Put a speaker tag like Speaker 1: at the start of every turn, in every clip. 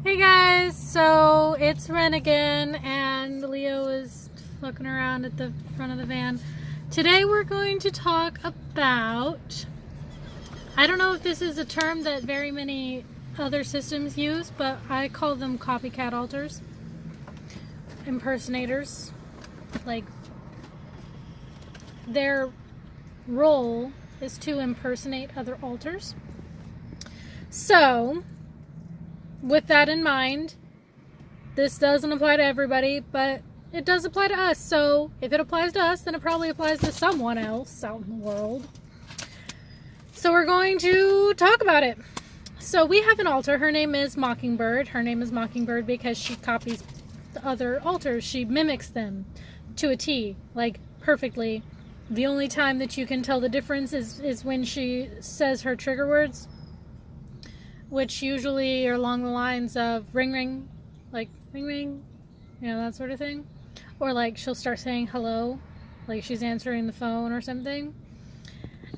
Speaker 1: Hey guys, so it's Ren again, and Leo is looking around at the front of the van. Today we're going to talk about, I don't know if this is a term that very many other systems use, but I call them copycat alters, impersonators. Like, their role is to impersonate other alters. So, with that in mind, this doesn't apply to everybody, but it does apply to us. So if it applies to us, then it probably applies to someone else out in the world. So we're going to talk about it. So we have an alter. Her name is Mockingbird. Her name is Mockingbird because she copies the other alters. She mimics them to a T, like perfectly. The only time that you can tell the difference is when she says her trigger words, which usually are along the lines of ring ring, like ring ring, that sort of thing. Or like she'll start saying hello, like she's answering the phone or something.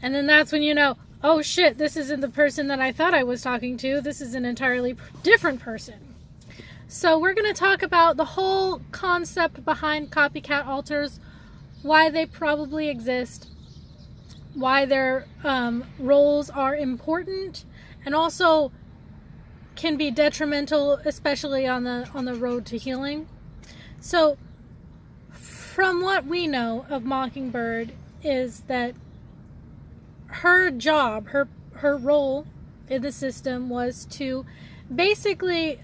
Speaker 1: And then that's when you know, oh shit, this isn't the person that I thought I was talking to. This is an entirely different person. So we're going to talk about the whole concept behind copycat alters, why they probably exist, why their roles are important, and also can be detrimental, especially on the road to healing. So from what we know of Mockingbird is that her job, her role in the system was to basically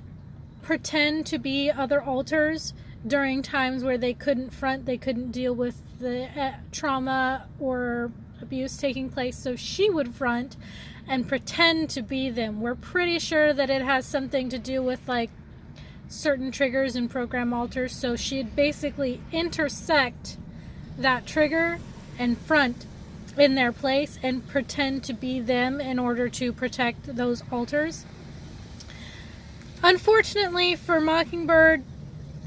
Speaker 1: pretend to be other alters during times where they couldn't deal with the trauma or abuse taking place, so she would front and pretend to be them. We're pretty sure that it has something to do with like certain triggers and program alters, so she'd basically intersect that trigger and front in their place and pretend to be them in order to protect those alters. Unfortunately for Mockingbird,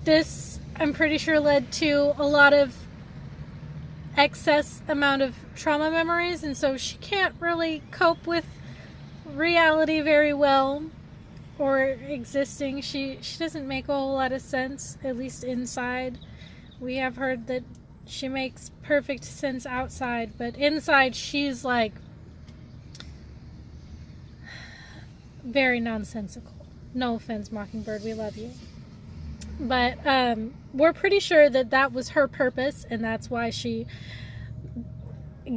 Speaker 1: this, I'm pretty sure, led to a lot of excess amount of trauma memories, and so she can't really cope with reality very well, or existing. She doesn't make a whole lot of sense, at least inside. We have heard that she makes perfect sense outside, but inside she's like very nonsensical. No offense, Mockingbird, we love you. But we're pretty sure that was her purpose, and that's why she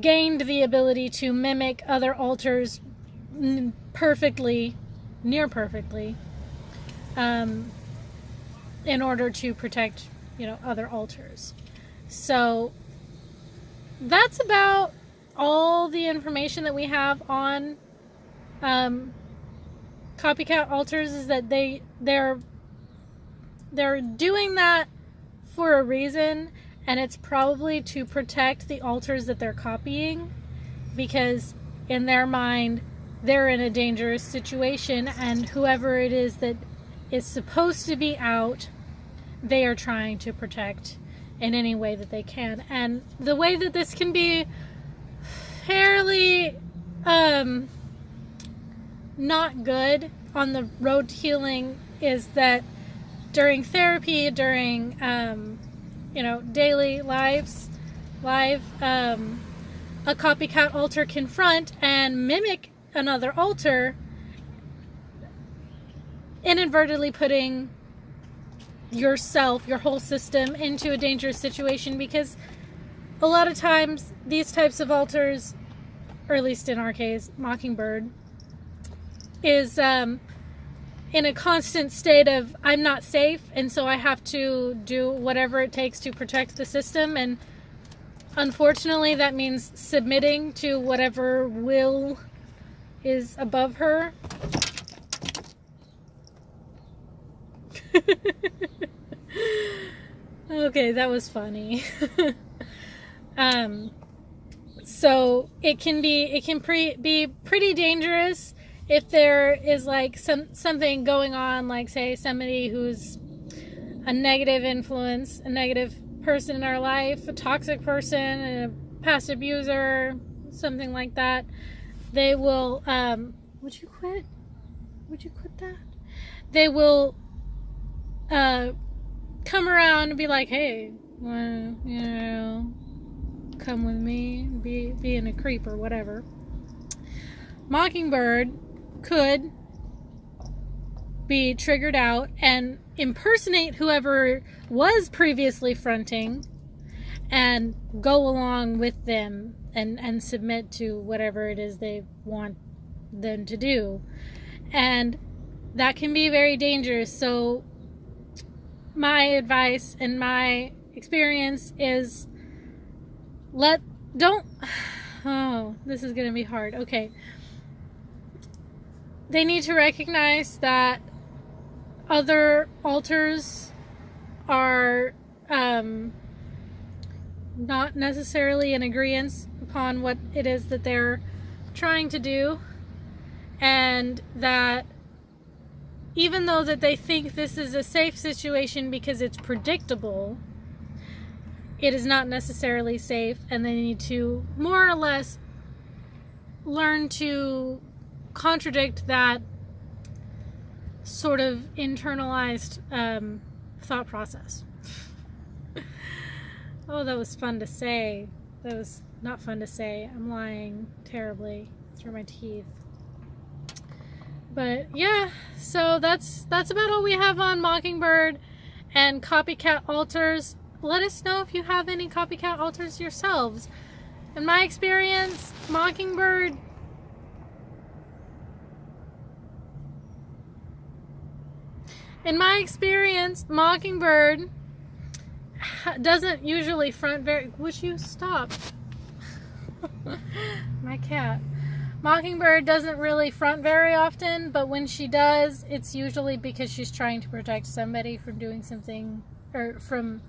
Speaker 1: gained the ability to mimic other alters perfectly, near perfectly, in order to protect, other alters. So that's about all the information that we have on copycat alters, is that they're doing that for a reason, and it's probably to protect the alters that they're copying, because in their mind they're in a dangerous situation, and whoever it is that is supposed to be out, they are trying to protect in any way that they can. And the way that this can be fairly not good on the road to healing is that during therapy, during daily live, a copycat alter can front and mimic another alter, inadvertently putting yourself, your whole system, into a dangerous situation, because a lot of times these types of alters, or at least in our case, Mockingbird, is in a constant state of, I'm not safe, and so I have to do whatever it takes to protect the system, and unfortunately that means submitting to whatever will is above her. Okay, that was funny. So it can be pretty dangerous if there is like something going on, like say somebody who's a negative influence, a negative person in our life, a toxic person, a past abuser, something like that. They will, would you quit? Would you quit that? they will come around and be like, hey, well, you know, come with me, being a creep or whatever. Mockingbird could be triggered out and impersonate whoever was previously fronting and go along with them and submit to whatever it is they want them to do. And that can be very dangerous. So my advice and my experience is oh, this is going to be hard. Okay. They need to recognize that other alters are not necessarily in agreement upon what it is that they're trying to do, and that even though that they think this is a safe situation because it's predictable, it is not necessarily safe, and they need to more or less learn to contradict that sort of internalized thought process. Oh, that was fun to say. That was not fun to say. I'm lying terribly through my teeth. But yeah, so that's about all we have on Mockingbird and copycat alters. Let us know if you have any copycat alters yourselves. In my experience, Mockingbird doesn't usually front very... Would you stop? My cat. Mockingbird doesn't really front very often, but when she does, it's usually because she's trying to protect somebody from doing something, or from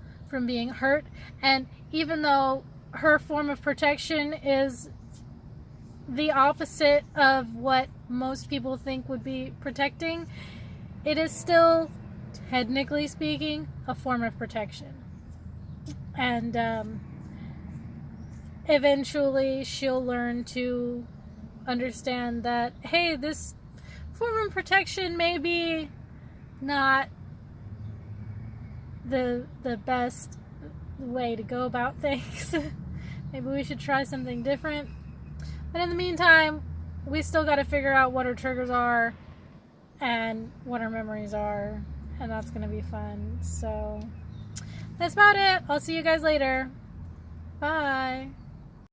Speaker 1: being hurt. And even though her form of protection is the opposite of what most people think would be protecting, it is still, technically speaking, a form of protection. And eventually she'll learn to understand that, hey, this form of protection may be not the best way to go about things. Maybe we should try something different. But in the meantime, we still got to figure out what our triggers are and what our memories are, and that's going to be fun. So that's about it. I'll see you guys later. Bye.